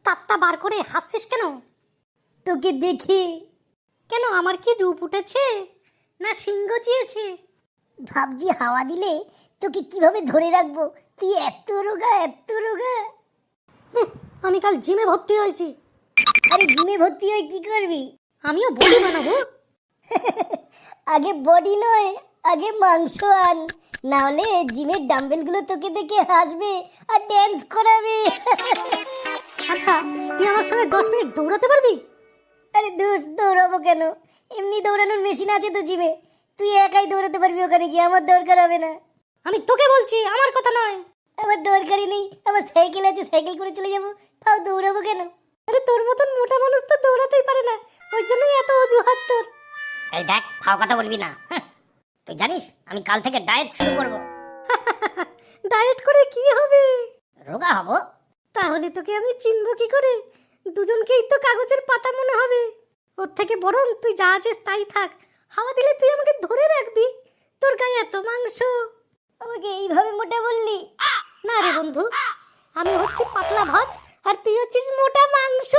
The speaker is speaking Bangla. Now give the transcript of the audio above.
দাঁতটা বার করে হাসছিস কেন? তোকে দেখে। কেন, আমার কি রূপ উঠেছে না সিংহ চেয়েছে? ভাবছি হাওয়া দিলে তোকে কিভাবে ধরে রাখবো, তুই এত রোগা এত রোগা। আমি কাল জিমে ভর্তি হয়েছি। আরে জিমে ভর্তি হয়ে কি করবি? আমিও বডি বানাবো। আগে বডি নয়, আগে মাংস আন, না হলে জিমের ডাম্বেলগুলো তোকে দেখে হাসবে আর ড্যান্স করাবে। আচ্ছা, তুই আমার সঙ্গে 10 মিনিট দৌড়াতে পারবি? আরে দোষ, দৌড়াবো কেন? এমনি দৌড়ানোর মেশিন আছে তো জিমে, তুই একাই দৌড়াতে পারবি ওখানে গিয়ে, আমার দরকার হবে না। আমি তোকে বলছি, আমার কথা নয়। আমার দরকারই নেই, আমার সাইকেল আছে, সাইকেল করে চলে যাবো, তাও দৌড়াবো কেন? আরে তোর মতন মোটা মানুষ তো দৌড়াতেই পারে না, ওই জন্যই এত অজুহাত তোর। এই দেখ, ফাও কথা বলবি না। তুই জানিস আমি কাল থেকে ডায়েট শুরু করব। ডায়েট করে কি হবে? রোগা হব। তাহলে তোকে আমি চিনবো কি করে? দুজনকেই তো কাগজের পাতা মনে হবে। ওর থেকে বরং তুই যা আছিস তাই থাক, হাওয়া দিলে তুই আমাকে ধরে রাখবি। তোর গায়ে এত মাংস। আমাকে এইভাবে মোটা বললি? না রে বন্ধু, আমি হচ্ছি পাতলা ভাত আর তুই হচ্ছিস মোটা মাংস।